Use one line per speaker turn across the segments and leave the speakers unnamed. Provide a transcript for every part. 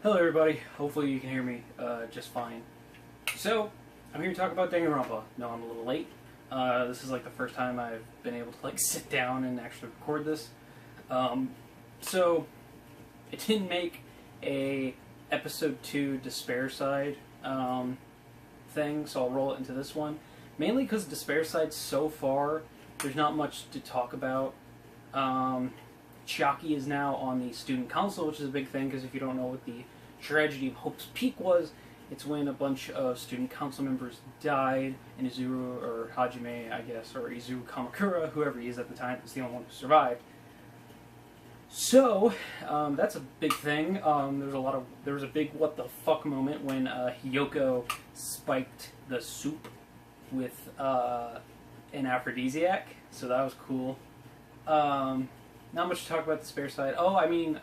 Hello everybody, hopefully you can hear me just fine. So, I'm here to talk about Danganronpa. No, I'm a little late. This is like the first time I've been able to like sit down and actually record this. So, it didn't make a episode 2 Despair Side thing, so I'll roll it into this one. Mainly because Despair Side so far, there's not much to talk about. Chiaki is now on the student council, which is a big thing, because if you don't know what the tragedy of Hope's Peak was, it's when a bunch of student council members died, and Izuru, or Hajime, I guess, or Izuru Kamakura, whoever he is at the time, was the only one who survived. So, that's a big thing. There was a big what the fuck moment when Hiyoko spiked the soup with an aphrodisiac, so that was cool. Not much to talk about the Despair Side. Oh, I mean,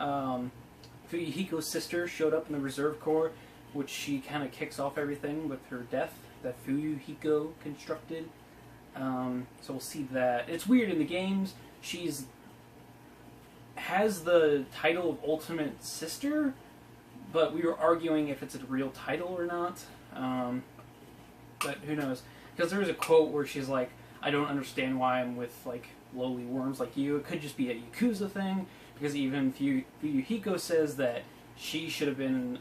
Fuyuhiko's sister showed up in the Reserve Corps, which she kind of kicks off everything with her death that Fuyuhiko constructed. So we'll see that. It's weird, in the games, has the title of Ultimate Sister, but we were arguing if it's a real title or not. But who knows? Because there was a quote where she's like, I don't understand why I'm with, like, lowly worms like you. It could just be a Yakuza thing, because even Fuyuhiko says that she should have been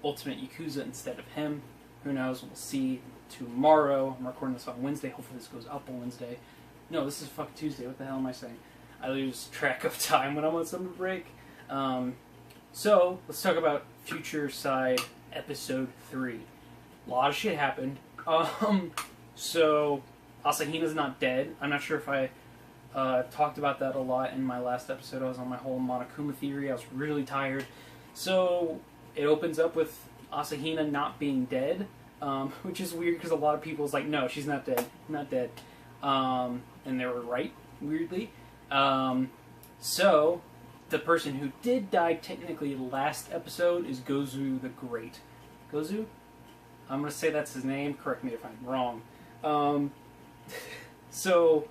Ultimate Yakuza instead of him. Who knows? We'll see tomorrow. I'm recording this on Wednesday. Hopefully this goes up on Wednesday. No, this is fucking Tuesday. What the hell am I saying? I lose track of time when I'm on summer break. So, let's talk about Future Side Episode 3. A lot of shit happened. So, Asahina's not dead. I'm not sure if I talked about that a lot in my last episode. I was on my whole Monokuma theory. I was really tired. So, it opens up with Asahina not being dead, which is weird because a lot of people is like, no, she's not dead. Not dead. And they were right, weirdly. So, the person who did die technically last episode is Gozu the Great. Gozu? I'm going to say that's his name. Correct me if I'm wrong. So,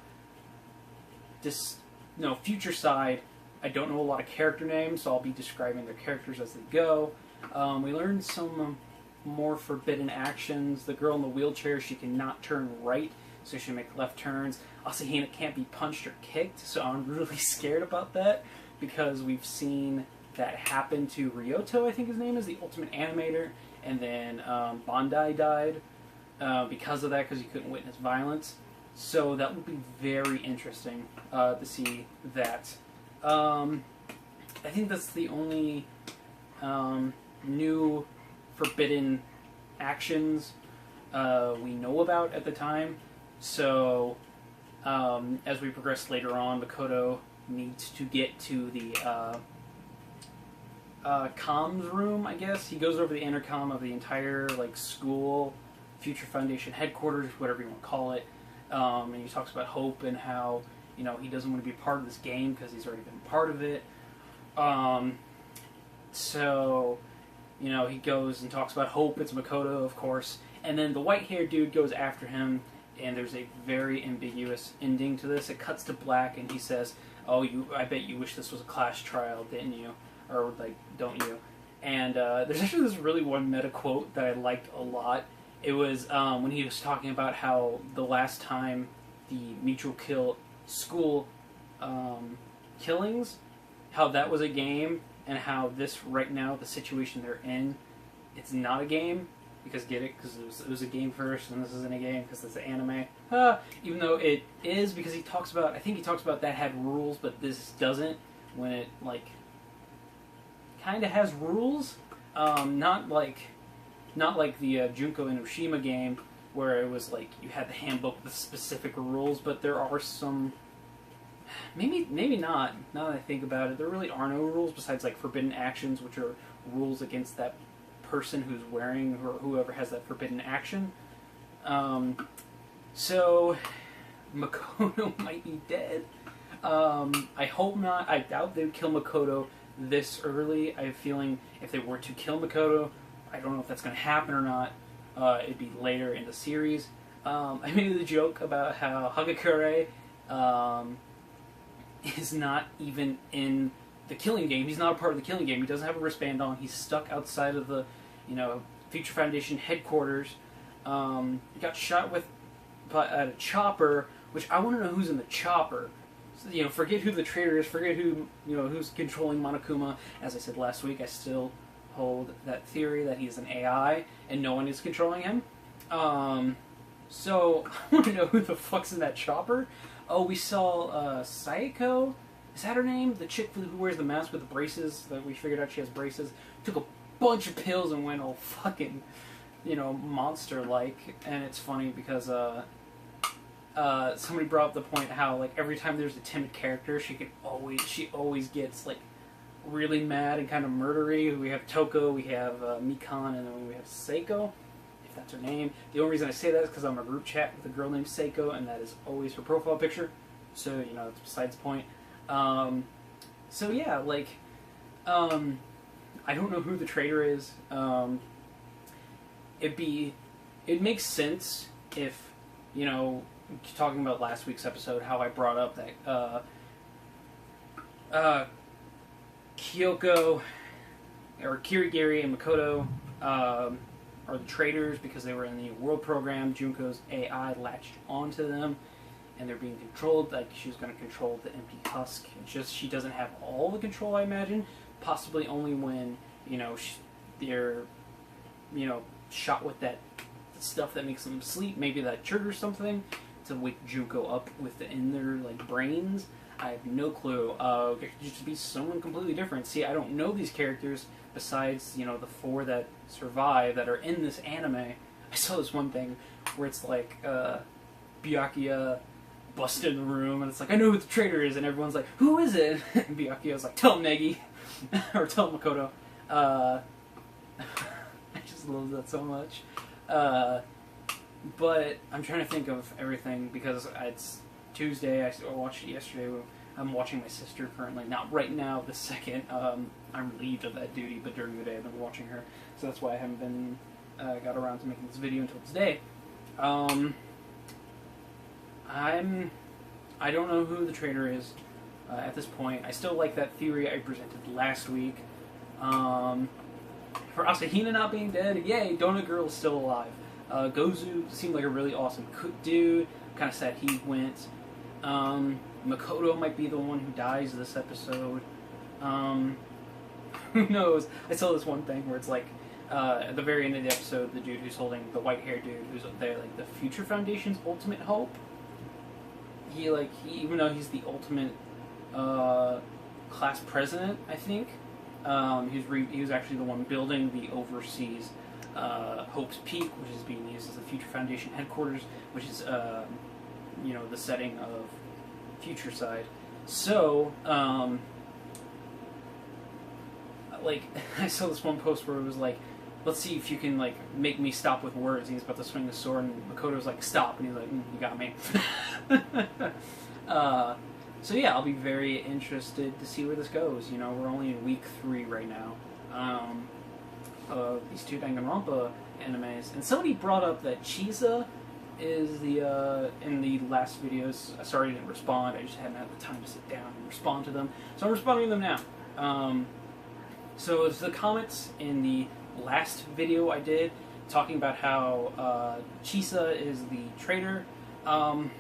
Future Side, I don't know a lot of character names, so I'll be describing their characters as they go. We learned some more forbidden actions. The girl in the wheelchair, she cannot turn right, so she can make left turns. Asahina can't be punched or kicked, so I'm really scared about that, because we've seen that happen to Ryoto, I think his name is, the ultimate animator, and then Bandai died because of that, because he couldn't witness violence. So that would be very interesting to see that. I think that's the only new forbidden actions we know about at the time. So as we progress later on, Makoto needs to get to the comms room, I guess. He goes over the intercom of the entire school, Future Foundation headquarters, whatever you want to call it. And he talks about Hope and how, he doesn't want to be part of this game because he's already been part of it. So, he goes and talks about Hope. It's Makoto, of course. And then the white-haired dude goes after him, and there's a very ambiguous ending to this. It cuts to black, and he says, oh, I bet you wish this was a class trial, didn't you? Or, don't you? And there's actually this really one meta quote that I liked a lot. It was when he was talking about how the last time the mutual kill school killings, how that was a game, and how this right now, the situation they're in, it's not a game, because get it? Because it was a game first, and this isn't a game because it's an anime. Even though it is, because he talks about, I think he talks about that had rules, but this doesn't, when it, kind of has rules, not like the Junko Enoshima game, where it was you had the handbook with specific rules, but there are some, maybe not, now that I think about it, there really are no rules besides forbidden actions, which are rules against that person who's wearing, or whoever has that forbidden action. So, Makoto might be dead. I hope not. I doubt they would kill Makoto this early. I have a feeling if they were to kill Makoto, I don't know if that's going to happen or not. It'd be later in the series. I made the joke about how Hagakure is not even in the Killing Game. He's not a part of the Killing Game. He doesn't have a wristband on. He's stuck outside of the, Future Foundation headquarters. He got shot at a chopper, which I want to know who's in the chopper. So, forget who the traitor is. Forget who's controlling Monokuma. As I said last week, I still hold that theory that he's an AI and no one is controlling him. So I want to know who the fuck's in that chopper. Oh, we saw Saeko. Is that her name? The chick who wears the mask with the braces. That we figured out she has braces. Took a bunch of pills and went all fucking, monster-like. And it's funny because somebody brought up the point how like every time there's a timid character, she always gets like really mad and kind of murdery. We have Toko, we have Mikan, and then we have Seiko, if that's her name. The only reason I say that is because I'm in a group chat with a girl named Seiko, and that is always her profile picture. So, that's besides the point. So yeah, like, I don't know who the traitor is. It makes sense if, talking about last week's episode, how I brought up that, Kyoko, or Kirigiri and Makoto, are the traitors because they were in the world program. Junko's AI latched onto them, and they're being controlled. Like, she was going to control the empty husk. It's just she doesn't have all the control, I imagine. Possibly only when, they're, shot with that stuff that makes them sleep. Maybe that triggers something to wake Junko up within their, brains. I have no clue. It could just be someone completely different. See, I don't know these characters besides, the 4 that survive that are in this anime. I saw this one thing where it's like, Byakuya busted in the room, and it's like, I know who the traitor is, and everyone's like, who is it? And Byakuya's like, tell Negi, or tell Makoto. I just love that so much. But I'm trying to think of everything, because it's Tuesday, I watched it yesterday. I'm watching my sister currently, not right now, this second. I'm relieved of that duty, but during the day I've been watching her, so that's why I haven't been, got around to making this video until today. I don't know who the traitor is at this point. I still like that theory I presented last week. For Asahina not being dead, yay, Donut Girl is still alive. Gozu seemed like a really awesome dude. Kind of sad he went. Makoto might be the one who dies this episode. Who knows? I saw this one thing where it's like, at the very end of the episode, the dude who's holding the white-haired dude who's there, like the Future Foundation's ultimate hope. He even though he's the ultimate class president, I think, he was actually the one building the overseas Hope's Peak, which is being used as the Future Foundation headquarters, which is the setting of Future Side. So, I saw this one post where it was like, let's see if you can, make me stop with words. And he's about to swing the sword, and Makoto's like, stop. And he's like, you got me. So yeah, I'll be very interested to see where this goes. We're only in week 3 right now. These 2 Danganronpa animes. And somebody brought up that Chisa is the, in the last videos. Sorry I didn't respond. I just hadn't had the time to sit down and respond to them. So I'm responding to them now. So it's the comments in the last video I did, talking about how Chisa is the traitor. I'm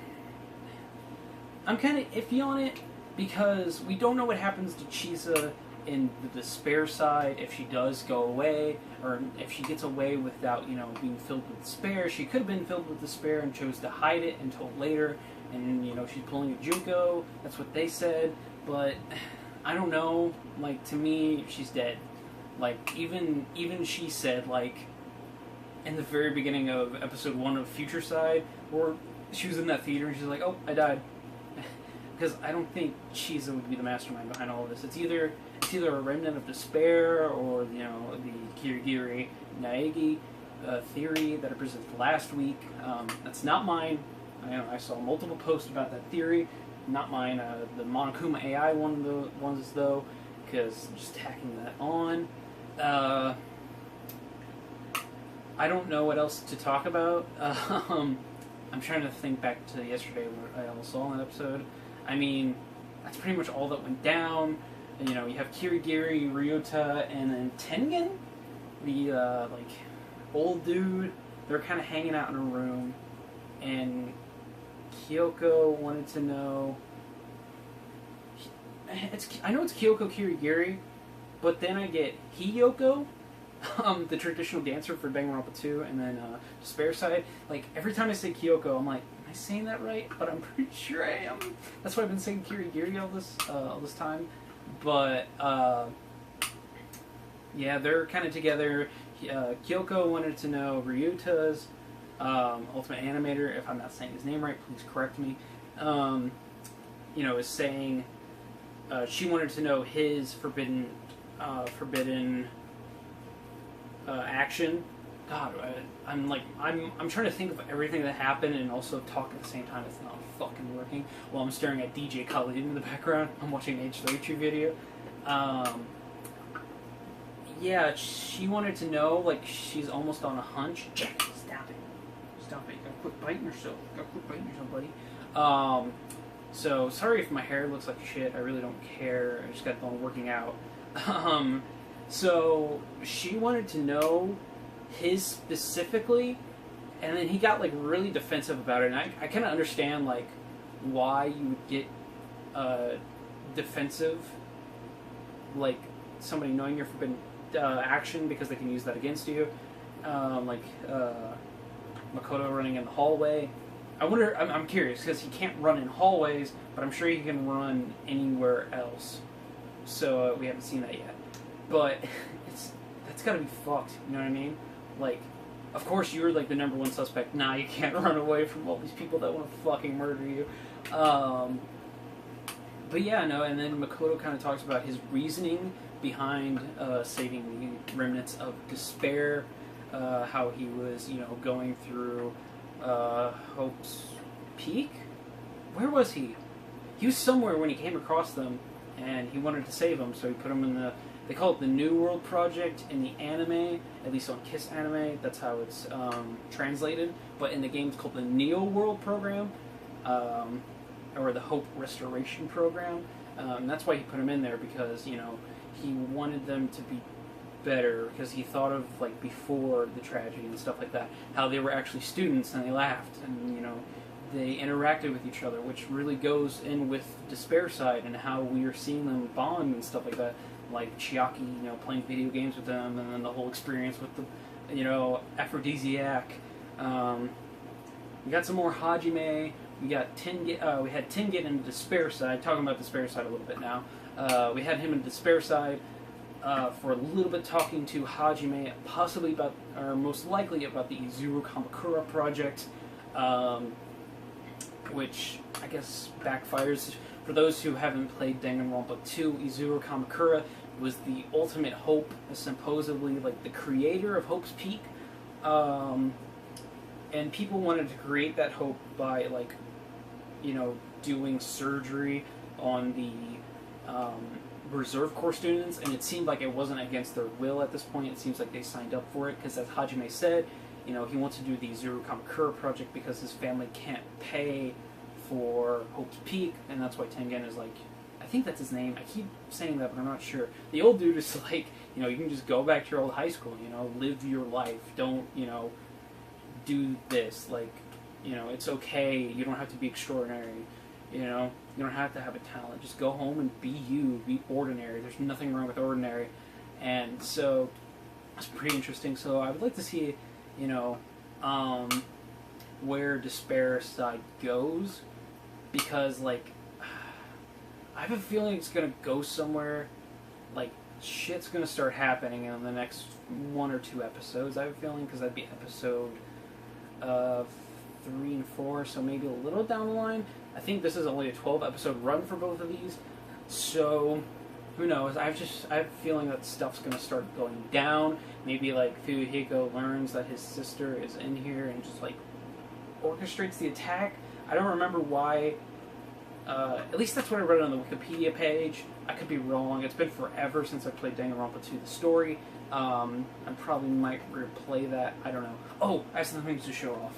kind of iffy on it, because we don't know what happens to Chisa in the despair side, if she does go away, or if she gets away without, being filled with despair. She could have been filled with despair and chose to hide it until later, and, she's pulling a Junko. That's what they said, but I don't know. To me, she's dead. Even she said, in the very beginning of episode 1 of Future Side, where she was in that theater and she's like, oh, I died. Because I don't think Chisa would be the mastermind behind all of this. It's either a remnant of despair, or, the Kirigiri Naegi theory that I presented last week. That's not mine. I saw multiple posts about that theory. Not mine. The Monokuma AI one of the ones, though, because just tacking that on. I don't know what else to talk about. I'm trying to think back to yesterday, what I all saw in that episode. I mean, that's pretty much all that went down. you know, you have Kirigiri, Ryota, and then Tengen, the like old dude. They're kind of hanging out in a room, and Kyoko wanted to know. I know it's Kyoko Kirigiri, but then I get Hiyoko, the traditional dancer for Danganronpa 2, and then Despair Side. Like, every time I say Kyoko, I'm like, am I saying that right? But I'm pretty sure I am. That's why I've been saying Kirigiri all this time. But yeah, they're kind of together. Kyoko wanted to know Ryuta's ultimate animator. If I'm not saying his name right, please correct me. You know, is saying she wanted to know his forbidden action. God, I'm trying to think of everything that happened and also talk at the same time. It's not fucking working. While I'm staring at DJ Khalid in the background, I'm watching an H3 video. Yeah, she wanted to know, like, she's almost on a hunch. Jack, stop it. Stop it. You gotta quit biting yourself. Buddy. So, sorry if my hair looks like shit. I really don't care. I just got done working out. So, she wanted to know his specifically, and then he got, like, really defensive about it. And I kind of understand, like, why you would get defensive, like, somebody knowing your forbidden action, because they can use that against you. Like, Makoto running in the hallway. I wonder, I'm curious, because he can't run in hallways, but I'm sure he can run anywhere else. So, we haven't seen that yet. But, that's gotta be fucked, you know what I mean? Like, of course you're, like, the number one suspect. Nah, you can't run away from all these people that want to fucking murder you. But yeah, no, and then Makoto kind of talks about his reasoning behind saving the remnants of despair, how he was, you know, going through Hope's Peak? Where was he? He was somewhere when he came across them, and he wanted to save them, so he put them in the... They call it the New World Project in the anime, at least on Kiss Anime, that's how it's translated, but in the game it's called the Neo World Program, or the Hope Restoration Program. That's why he put them in there, because, you know, he wanted them to be better, because he thought of, like, before the tragedy and stuff like that, how they were actually students and they laughed and, you know, they interacted with each other, which really goes in with Despair Side and how we are seeing them bond and stuff like that, like Chiaki, you know, playing video games with them, and then the whole experience with the, you know, aphrodisiac. We got some more Hajime. We got we had Tengen in the Despair Side, talking about Despair Side a little bit now. We had him in the Despair Side for a little bit, talking to Hajime, possibly about, or most likely about the Izuru Kamakura project, which I guess backfires. For those who haven't played Danganronpa 2, Izuru Kamakura was the ultimate hope, supposedly like the creator of Hope's Peak, and people wanted to create that hope by, like, you know, doing surgery on the Reserve Corps students, and it seemed like it wasn't against their will at this point. It seems like they signed up for it, because as Hajime said, you know, he wants to do the Izuru Kamakura project because his family can't pay for Hope's Peak, and that's why Tengen is like, I think that's his name. I keep saying that, but I'm not sure. The old dude is like, you know, you can just go back to your old high school, you know, live your life. Don't, you know, do this. Like, you know, it's okay. You don't have to be extraordinary. You know, you don't have to have a talent. Just go home and be you. Be ordinary. There's nothing wrong with ordinary. And so, it's pretty interesting. So I would like to see, you know, where Despair Side goes. Because, like, I have a feeling it's going to go somewhere, like, shit's going to start happening in the next 1 or 2 episodes, I have a feeling, because that'd be episode 3 and 4, so maybe a little down the line. I think this is only a 12-episode run for both of these, so who knows. I have a feeling that stuff's going to start going down. Maybe, like, Fuyuhiko learns that his sister is in here and just, like, orchestrates the attack. I don't remember why. At least that's what I read on the Wikipedia page. I could be wrong. It's been forever since I played Danganronpa 2, the story. I probably might replay that. I don't know. Oh, I have some things to show off.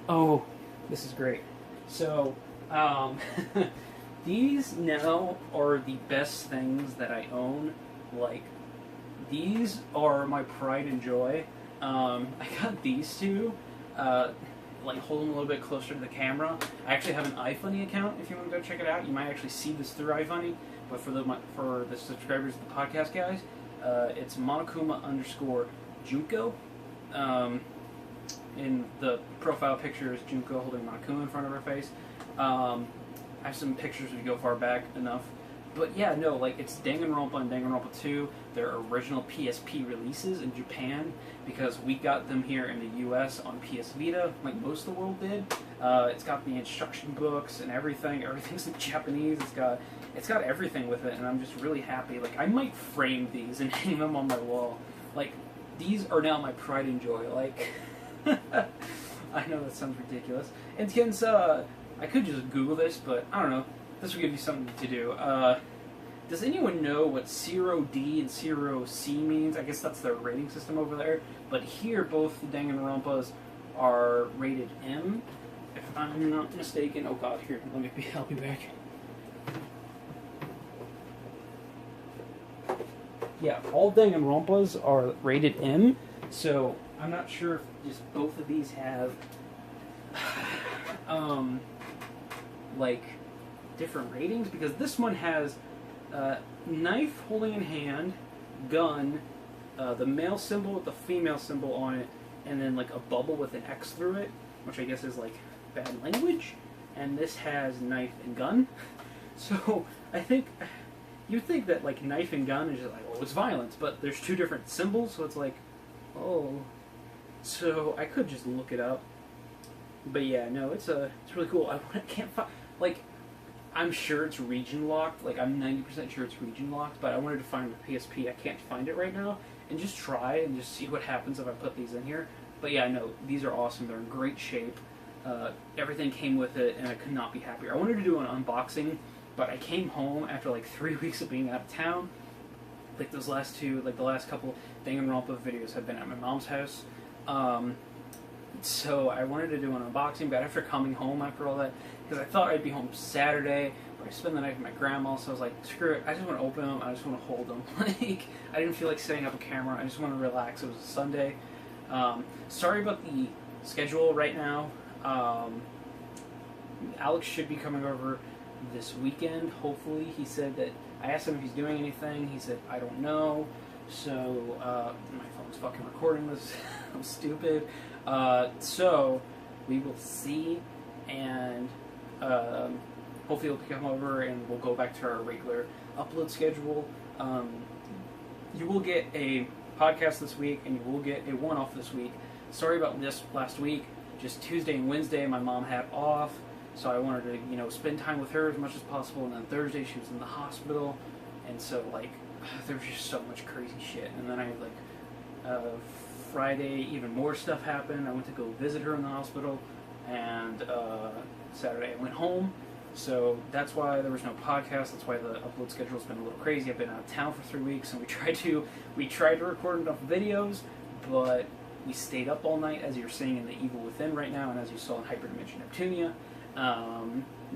Oh, this is great. So, Um, these now are the best things that I own. Like, these are my pride and joy. I got these two. Like, hold them a little bit closer to the camera. I actually have an iFunny account. If you want to go check it out, you might actually see this through iFunny. But for the subscribers of the podcast guys, it's Monokuma_Junko. In the profile picture is Junko holding Monokuma in front of her face. I have some pictures if you go far back enough. But yeah, no, like, it's Danganronpa and Danganronpa 2. They're original PSP releases in Japan, because we got them here in the US on PS Vita, like most of the world did. It's got the instruction books and everything. Everything's in Japanese. It's got everything with it, and I'm just really happy. Like, I might frame these and hang them on my wall. Like, these are now my pride and joy. Like, I know that sounds ridiculous. And since, I could just Google this, but I don't know. This will give you something to do. Does anyone know what 0D and 0C means? I guess that's their rating system over there. But here, both the Danganronpas are rated M, if I'm not mistaken. Oh god, here, let me help you back. Yeah, all Danganronpas are rated M, so I'm not sure if just both of these have, like, different ratings, because this one has knife holding in hand, gun, the male symbol with the female symbol on it, and then like a bubble with an X through it, which I guess is like bad language. And this has knife and gun. So I think you'd think that like knife and gun is just like, oh, it's violence, but there's two different symbols, so it's like, oh. So I could just look it up. But yeah, no, it's really cool. I can't find, like, I'm sure it's region locked. Like, I'm 90% sure it's region locked, but I wanted to find the PSP. I can't find it right now, and just try and just see what happens if I put these in here. But yeah, no, these are awesome. They're in great shape. Everything came with it, and I could not be happier. I wanted to do an unboxing, but I came home after like 3 weeks of being out of town. Like the last couple Danganronpa videos have been at my mom's house. So I wanted to do an unboxing, but after coming home after all that, because I thought I'd be home Saturday, but I spent the night with my grandma, so I was like, screw it, I just want to open them, I just want to hold them. Like, I didn't feel like setting up a camera, I just want to relax. It was a Sunday. Sorry about the schedule right now. Alex should be coming over this weekend, hopefully. He said that, I asked him if he's doing anything, he said, I don't know. So, my phone's fucking recording this. I'm stupid. So, we will see, and hopefully he'll come over and we'll go back to our regular upload schedule. You will get a podcast this week, and you will get a one-off this week. Sorry about this last week. Just Tuesday and Wednesday my mom had off, so I wanted to, spend time with her as much as possible, and then Thursday she was in the hospital, and so, like, there was just so much crazy shit. And then I had, like, Friday, even more stuff happened. I went to go visit her in the hospital, and Saturday I went home. So that's why there was no podcast. That's why the upload schedule's been a little crazy. I've been out of town for 3 weeks, and we tried to record enough videos, but we stayed up all night, as you're seeing in The Evil Within right now, and as you saw in Hyperdimension Neptunia.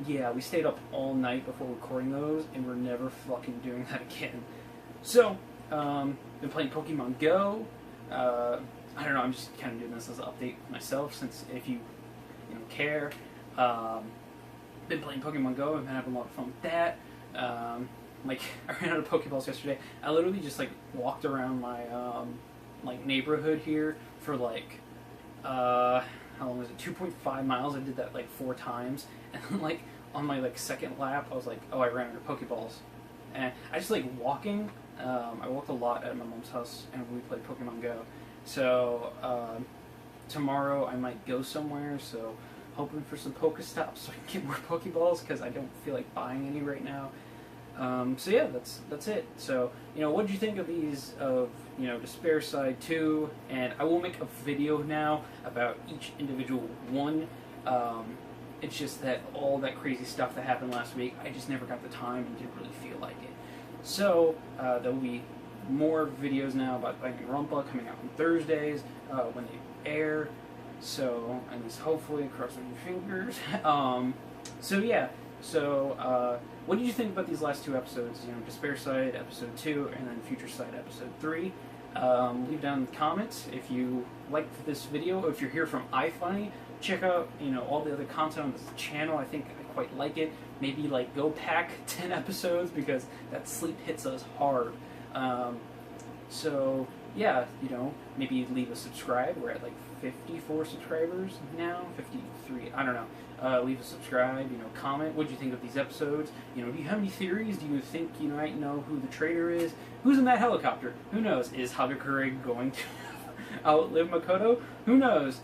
Yeah, we stayed up all night before recording those, and we're never fucking doing that again. So, been playing Pokemon Go. I don't know, I'm just kind of doing this as an update myself, since if you care. Been playing Pokemon Go, I've been having a lot of fun with that. Like, I ran out of Pokeballs yesterday. I literally just, like, walked around my, like, neighborhood here for, like, how long was it? 2.5 miles. I did that, like, 4 times. And then, like, on my, like, second lap, I was like, oh, I ran out of Pokeballs. And I just, like, walking. I walked a lot at my mom's house, and we played Pokemon Go. So, tomorrow I might go somewhere, so hoping for some Pokestops so I can get more Pokeballs, because I don't feel like buying any right now. So yeah, that's it. So, what did you think of these, of, Despair Side 2? And I will make a video now about each individual one. It's just that all that crazy stuff that happened last week, I just never got the time and didn't really feel like it. So, there will be more videos now about Danganronpa coming out on Thursdays, when they air. So, at least hopefully, crossing your fingers. So yeah. So, what did you think about these last two episodes? You know, Despair Side episode 2, and then Future Side episode 3. Leave down in the comments if you liked this video. If you're here from iFunny, check out, you know, all the other content on this channel. I think I quite like it. Maybe like go pack 10 episodes because that sleep hits us hard. So yeah, you know, maybe leave a subscribe. We're at like 54 subscribers now, 53. I don't know. Leave a subscribe. You know, comment. What do you think of these episodes? You know, do you have any theories? Do you think you might know who the traitor is? Who's in that helicopter? Who knows? Is Hagakure going to outlive Makoto? Who knows?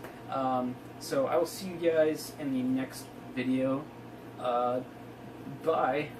So I will see you guys in the next video. Bye.